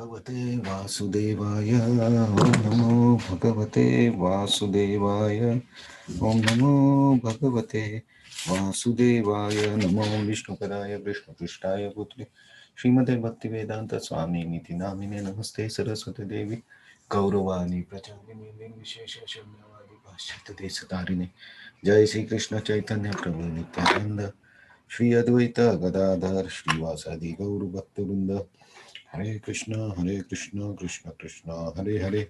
Bhagavate Vasudevaya Om Namo Bhagavate Vasudevaya Om Namo Bhagavate Vasudevaya Namo Vishnupadaya Vishnu Krishnaya Putri Srimad Bhaktivedanta Swami Niti Namine Namaste Saraswati Devi Gauravani Pracharine Vishesha Shamyavadi Bhashita Desatarine Jai Sri Krishna Chaitanya Prabhu Nityananda Shri Advaita Gadadhar Srivasadi Gauru Bhaktivinoda Hare Krishna, Krishna Krishna, Hare Hare,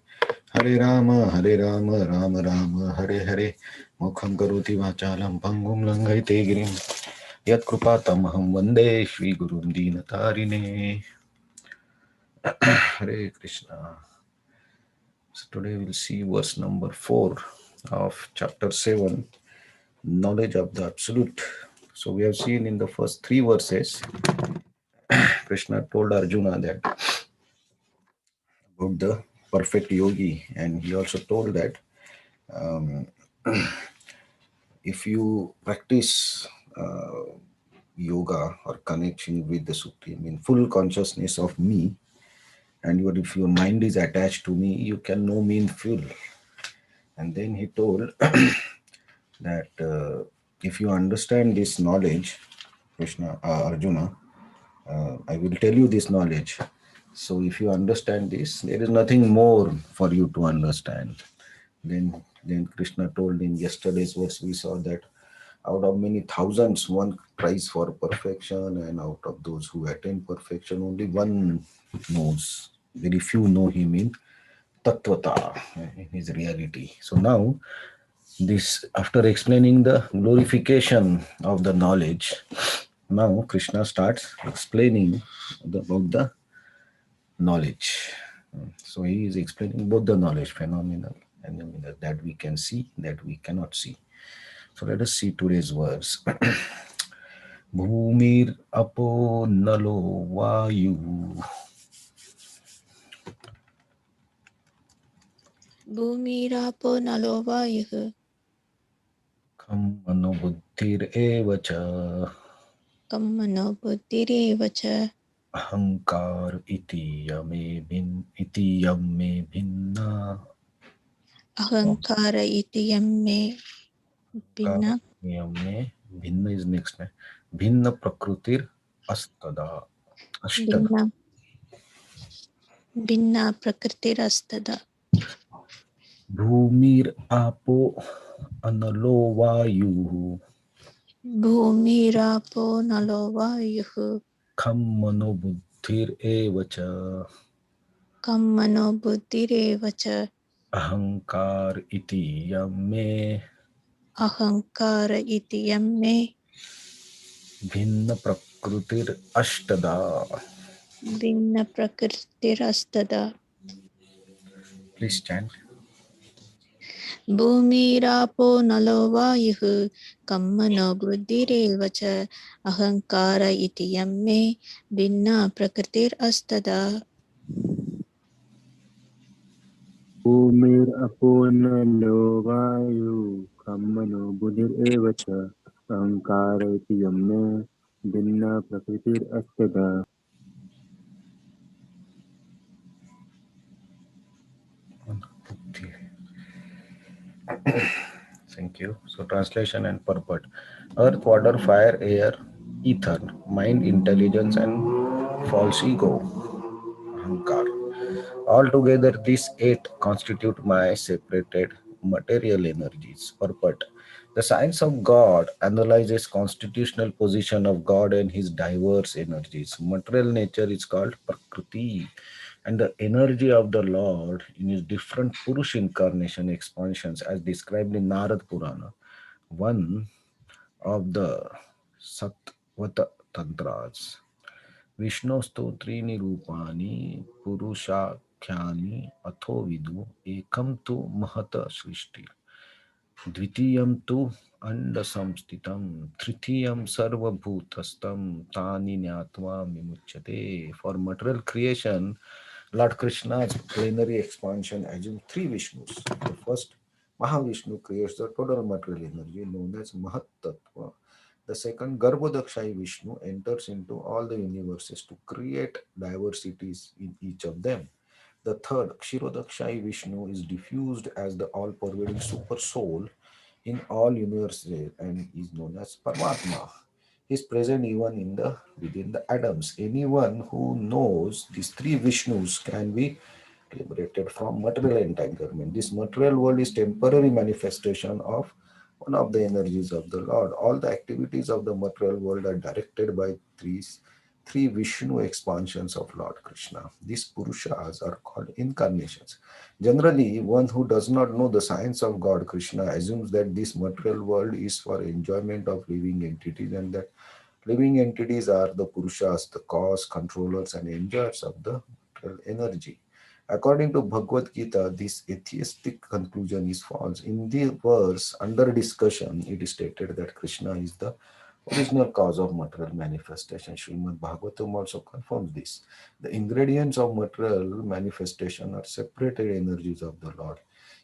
Hare Rama, Rama Rama, Hare Hare, Mukham Karoti Vachalam, Pangum Langaite Girim, Yat Krupatam Aham Vande, Shri Gurum Dinatarine, Hare Krishna. So today we'll see verse number 4 of chapter 7, Knowledge of the Absolute. So we have seen in the first 3 verses, Krishna told Arjuna that about the perfect yogi, and he also told that um, if you practice yoga or connection with the supreme in full consciousness of me, and if your mind is attached to me, you can know me in full. And then he told that if you understand this knowledge, Arjuna, I will tell you this knowledge. So if you understand this, there is nothing more for you to understand. Then Krishna told in yesterday's verse, we saw that out of many thousands, one tries for perfection, and out of those who attain perfection, only one knows. Very few know him in Tattvata, in his reality. So now, this after explaining the glorification of the knowledge, now Krishna starts explaining about the knowledge. So he is explaining both the knowledge, phenomenal and nominal, that we can see, that we cannot see. So let us see today's verse. Bhumir apo nalo vayu Bhumirapo nalo vayuh kham mano buddhir evacha kammano buddhirevacha ahankar iti yame bhinna ahankara iti yamme ahankar binna yame bhinna is next. Bhinna prakrutir astada ashtada. binna binna prakritirastada. Bhumir apo analo vayu Bhumirapo nalo vayuh kham mano buddhir evacha kammano buddhirevacha ahankar iti yame ahankara iti yamme bhinna prakrutir ashtada. binna prakritirastada. Please chant. Bhumirapo nalo vayuh kammano buddhirevacha ahankara iti yamme binna prakritirastada. Bhumir apona lovayu kammano budir evacha ahankara iti yamme binna prakritir astada. Thank you. So translation and purport. Earth, water, fire, air, ether, mind, intelligence, and false ego. Ahankar. Altogether, these 8 constitute my separated material energies. Purport. The science of God analyzes constitutional position of God and his diverse energies. Material nature is called Prakriti, and the energy of the Lord in his different Purush incarnation expansions, as described in Narad Purana, one of the Satvata Tantras. Vishnosto त्रीणि रूपाणि पुरुषाख्यानि अथो विदु एकं तु महत सृष्टि द्वितीयं तु अंड संस्थितं तृतीयं सर्वभूतस्थं तानि ज्ञात्वा विमुच्यते. For material creation, Lord Krishna's plenary expansion assumes 3 Vishnus. The first Mahavishnu creates the total material energy known as Mahat Tattva. The second, Garbhodakshai Vishnu enters into all the universes to create diversities in each of them. The third, Kshirodakshai Vishnu, is diffused as the all-pervading super soul in all universes and is known as Paramatma. He is present even in the within the atoms. Anyone who knows these three Vishnus can be liberated from material entanglement. This material world is temporary manifestation of one of the energies of the Lord. All the activities of the material world are directed by three Vishnu expansions of Lord Krishna. These Purushas are called incarnations. Generally, one who does not know the science of God Krishna assumes that this material world is for enjoyment of living entities and that living entities are the Purushas, the cause, controllers, and enjoyers of the material energy. According to Bhagavad Gita, this atheistic conclusion is false. In the verse under discussion, it is stated that Krishna is the original cause of material manifestation. Srimad Bhagavatam also confirms this. The ingredients of material manifestation are separated energies of the Lord.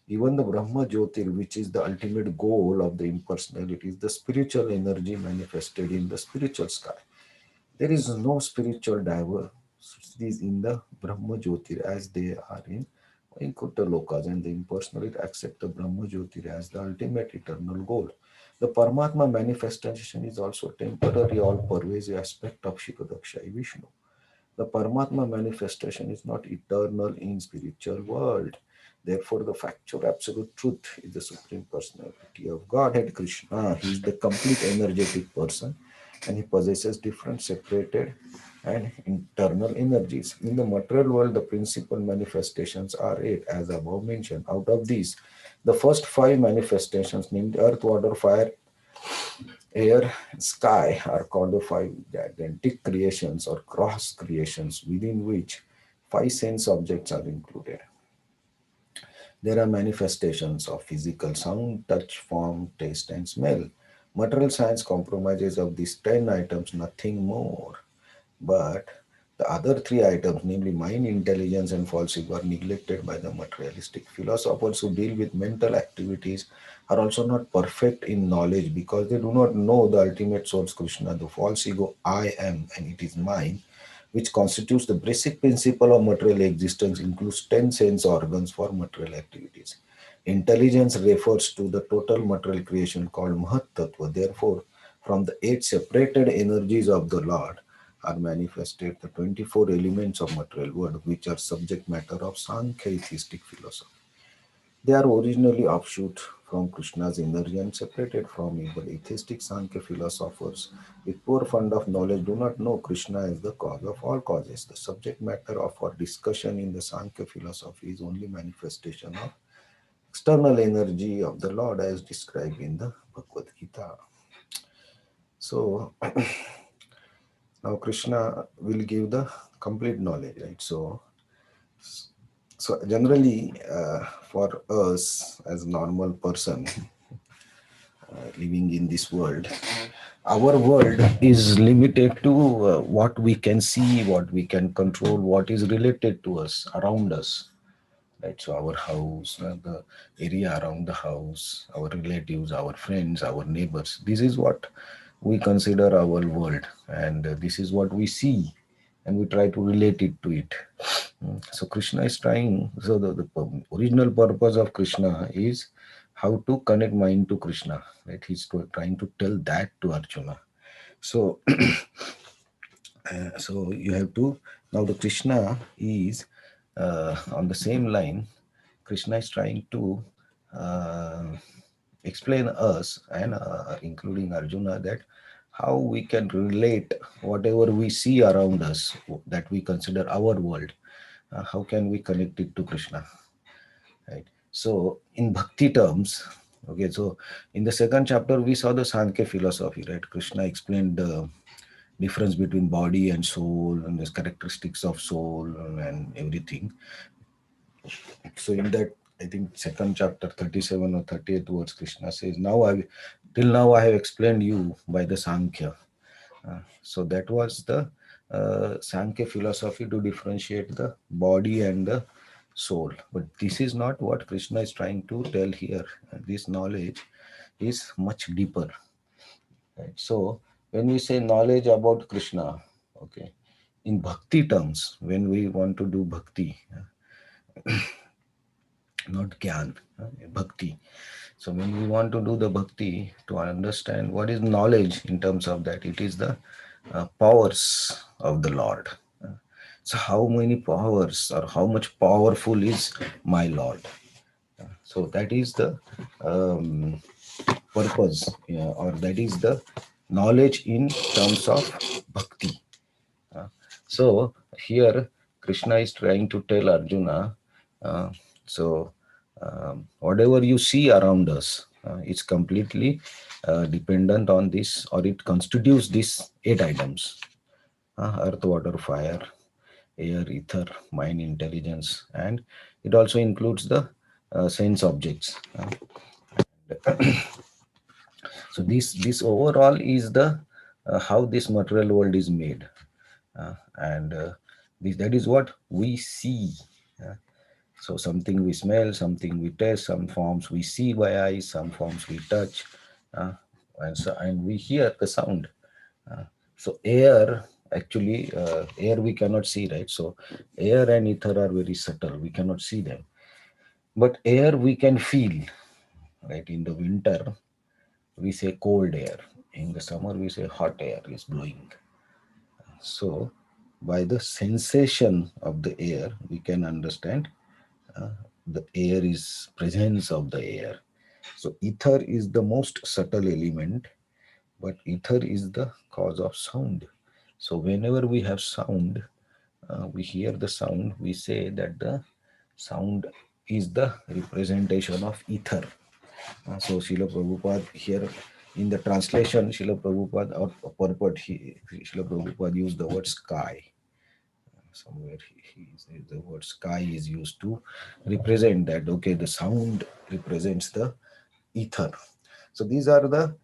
Even the Brahma Jyotir, which is the ultimate goal of the impersonality, is the spiritual energy manifested in the spiritual sky. There is no spiritual diversities in the Brahma Jyotir as they are in Vaikuntha Lokas, and the impersonality accept the Brahma Jyotir as the ultimate eternal goal. The Paramatma manifestation is also temporary, all pervasive aspect of Shikadaksha Vishnu. The Paramatma manifestation is not eternal in spiritual world. Therefore, the factual absolute truth is the supreme personality of Godhead Krishna. He is the complete energetic person and he possesses different separated and internal energies. In the material world, the principal manifestations are eight, as above mentioned. Out of these, the first five manifestations, named earth, water, fire, air, sky, are called the five gigantic creations or cross creations, within which five sense objects are included. There are manifestations of physical sound, touch, form, taste, and smell. Material science compromises of these 10 items, nothing more. But the other three items, namely mind, intelligence, and false ego, are neglected by the materialistic. Philosophers who deal with mental activities are also not perfect in knowledge because they do not know the ultimate source, Krishna, the false ego, I am, and it is mine, which constitutes the basic principle of material existence, includes 10 sense organs for material activities. Intelligence refers to the total material creation called Mahat Tattva. Therefore, from the eight separated energies of the Lord are manifested the 24 elements of material world, which are subject matter of Sankhya atheistic philosophy. They are originally offshoot from Krishna's energy and separated from him, but atheistic Sankhya philosophers with poor fund of knowledge do not know Krishna as the cause of all causes. The subject matter of our discussion in the Sankhya philosophy is only manifestation of external energy of the Lord as described in the Bhagavad Gita. So now Krishna will give the complete knowledge, right? So generally, for us as normal person living in this world, our world is limited to what we can see, what we can control, what is related to us, around us, right? So our house, the area around the house, our relatives, our friends, our neighbors. This is what we consider our world, and this is what we see, and we try to relate it to it. So Krishna is trying. So the original purpose of Krishna is how to connect mind to Krishna. Right? He's trying to tell that to Arjuna. So so you have to now the Krishna is on the same line. Krishna is trying to uh, explain us and including Arjuna that how we can relate whatever we see around us that we consider our world. How can we connect it to Krishna? Right. So in bhakti terms, okay. So in the second chapter we saw the Sankhya philosophy. Right. Krishna explained the difference between body and soul and the characteristics of soul and everything. So in that, I think second chapter 37 or 38 words, Krishna says, now I till now I have explained you by the Sankhya. So that was the Sankhya philosophy to differentiate the body and the soul. But this is not what Krishna is trying to tell here. This knowledge is much deeper. Right? So when we say knowledge about Krishna, okay, in bhakti terms, when we want to do bhakti, not gyan, bhakti. So when we want to do the bhakti, to understand what is knowledge in terms of that, it is the powers of the Lord. So how many powers or how much powerful is my Lord? So that is the um, purpose, or that is the knowledge in terms of bhakti. Uh, so here Krishna is trying to tell Arjuna, uh, so whatever you see around us, it's completely dependent on this, or it constitutes these eight items: earth, water, fire, air, ether, mind, intelligence, and it also includes the sense objects. So this overall is the how this material world is made, and that is what we see. uh, so something we smell, something we taste, some forms we see by eyes, some forms we touch, uh, and we hear the sound. uh, so air, actually, air we cannot see, right? So air and ether are very subtle, we cannot see them, but air we can feel, right? In the winter we say cold air, in the summer we say hot air is blowing. So by the sensation of the air we can understand uh, the air is presence of the air. So ether is the most subtle element, but ether is the cause of sound. So whenever we have sound, we hear the sound, we say that the sound is the representation of ether. So Srila Prabhupada here in the translation, Srila Prabhupada or purport, Srila Prabhupada used the word sky. Somewhere he says the word sky is used to represent that, okay, the sound represents the ether. So these are the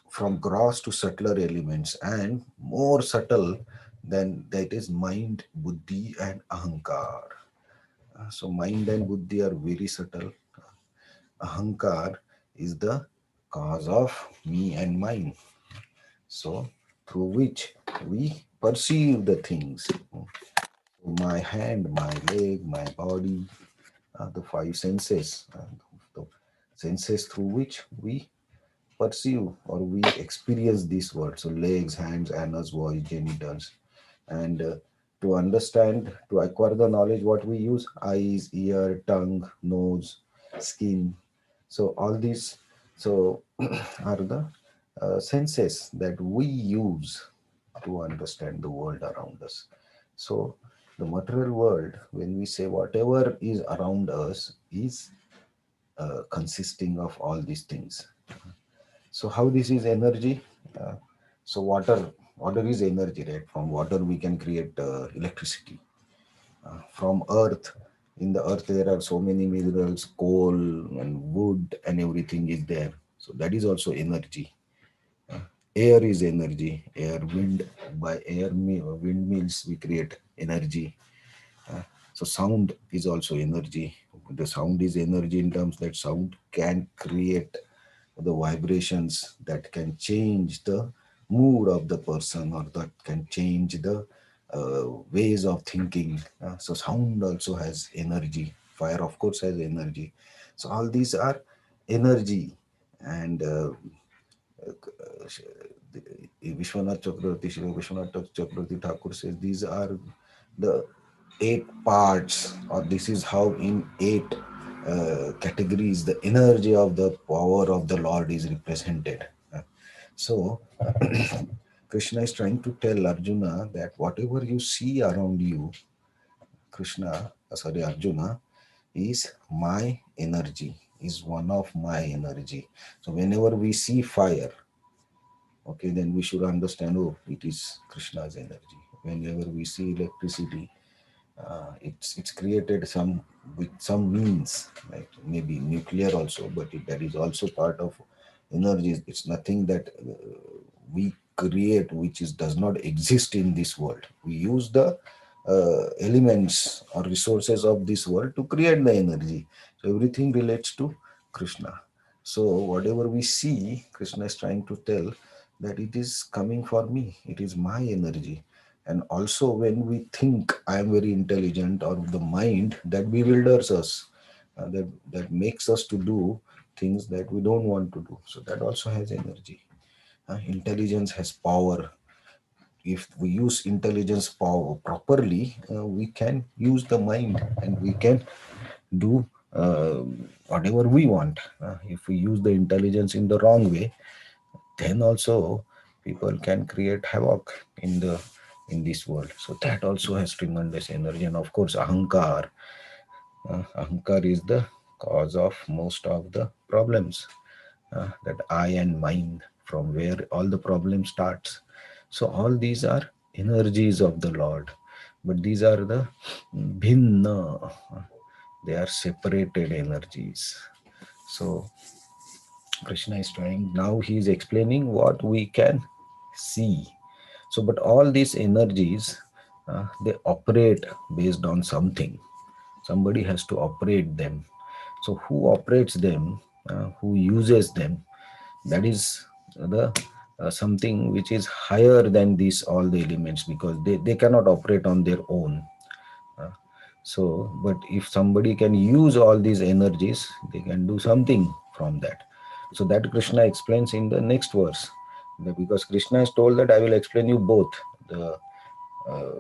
from gross to subtler elements, and more subtle than that is mind, buddhi, and ahankar. So mind and buddhi are very subtle. Ahankar is the cause of me and mine. So through which we perceive the things. My hand, my leg, my body, the five senses, the senses through which we perceive or we experience this world. So legs, hands, anus, voice, genitals, and to understand, to acquire the knowledge, what we use: eyes, ear, tongue, nose, skin. So all these, so are the senses that we use to understand the world around us. So the material world, when we say whatever is around us, is consisting of all these things. So how this is energy? Uh, so water is energy, right? From water we can create electricity. From earth, in the earth there are so many minerals, coal and wood and everything is there. So that is also energy. Air is energy. Air, wind, by windmills we create energy. Uh, so sound is also energy. The sound is energy in terms that sound can create the vibrations that can change the mood of the person, or that can change the ways of thinking. So sound also has energy. Fire, of course, has energy. So all these are energy, and Vishwanath Chakravarti, Shri Vishwanath Chakravarti Thakur says these are the eight parts, or this is how in eight categories the energy of the power of the Lord is represented. So Krishna is trying to tell Arjuna that whatever you see around you, Arjuna, is my energy, is one of my energy. So whenever we see fire, okay, then we should understand, oh, it is Krishna's energy. Whenever we see electricity, it's created some with some means, like maybe nuclear also, but that is also part of energy. It's nothing that we create which is does not exist in this world. We use the elements or resources of this world to create the energy. So everything relates to Krishna. So whatever we see, Krishna is trying to tell, that it is coming for me, it is my energy. And also when we think I am very intelligent, or the mind that bewilders us, that makes us to do things that we don't want to do, so that also has energy. Intelligence has power. If we use intelligence power properly, we can use the mind and we can do whatever we want. If we use the intelligence in the wrong way, then also people can create havoc in this world. So that also has tremendous energy. And of course, ahankar is the cause of most of the problems, that I and mind, from where all the problem starts. So all these are energies of the Lord, but these are the bhinna, they are separated energies. So Krishna is trying, now he is explaining what we can see. So but all these energies, they operate based on something. Somebody has to operate them. So who operates them, who uses them, that is the something which is higher than these all the elements, because they cannot operate on their own. Uh, so but if somebody can use all these energies, they can do something from that. So that Krishna explains in the next verse. Because Krishna has told that I will explain you both the uh,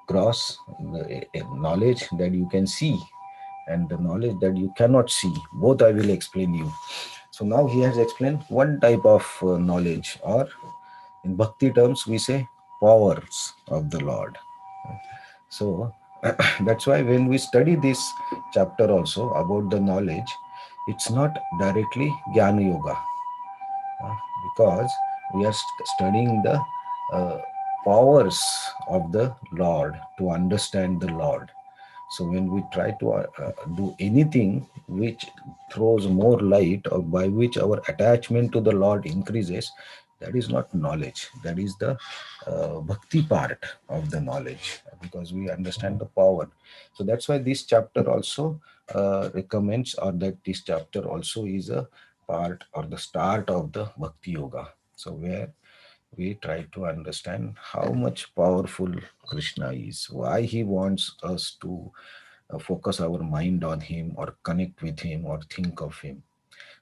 gross, the knowledge that you can see, and the knowledge that you cannot see, both I will explain you. So now he has explained one type of knowledge, or in bhakti terms we say powers of the Lord. So that's why when we study this chapter also about the knowledge, it's not directly jnana yoga, because we are studying the uh, powers of the Lord to understand the Lord. So when we try to do anything which throws more light, or by which our attachment to the Lord increases, that is not knowledge. That is the bhakti part of the knowledge, because we understand the power. So that's why this chapter also recommends, or that this chapter also is a part or the start of the bhakti yoga. So where we try to understand how much powerful Krishna is, why he wants us to focus our mind on him, or connect with him, or think of him,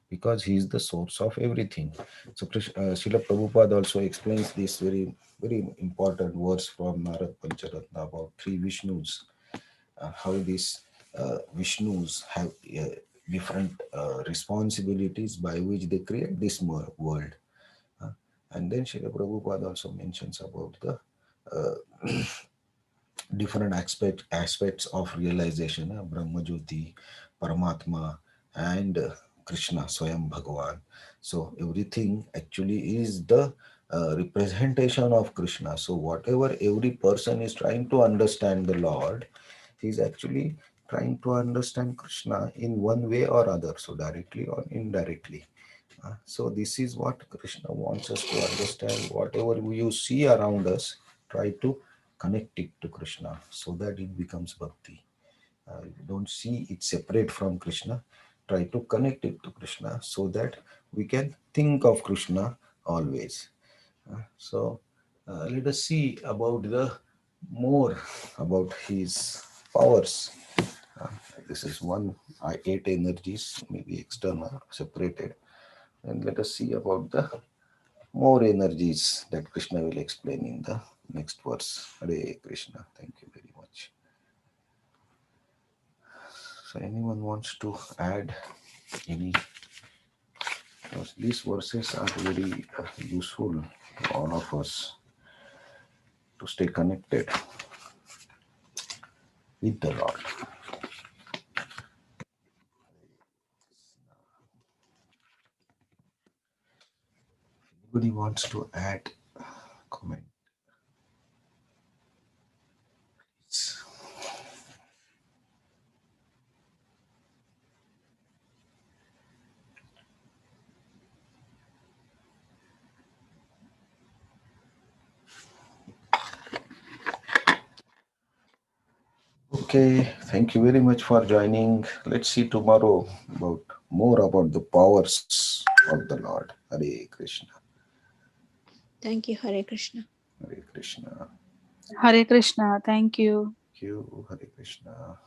because he is the source of everything. So Srila Prabhupada also explains this very, very important verse from Narad Pancharatna about three Vishnus, how these Vishnus have different responsibilities by which they create this world. Uh, and then Srila Prabhupada also mentions about the uh, different aspects of realization, Brahma Jyoti, Paramatma, and Krishna, Swayam Bhagavan. So everything actually is the representation of Krishna. So whatever every person is trying to understand the Lord, he is actually trying to understand Krishna in one way or other, so directly or indirectly. So this is what Krishna wants us to understand. Whatever you see around us, try to connect it to Krishna, so that it becomes bhakti. You don't see it separate from Krishna. Try to connect it to Krishna, so that we can think of Krishna always. So let us see about the more about his powers. Uh, this is one, eight energies, maybe external, separated. And let us see about the more energies that Krishna will explain in the next verse. Hare Krishna. Thank you very much. So, anyone wants to add any? Because these verses are very useful to all of us to stay connected with the Lord. Anybody wants to add comments? Okay, thank you very much for joining. Let's see tomorrow about more about the powers of the Lord. Hare Krishna. Thank you. Hare Krishna. Hare Krishna. Hare Krishna. Thank you. Thank you. Hare Krishna.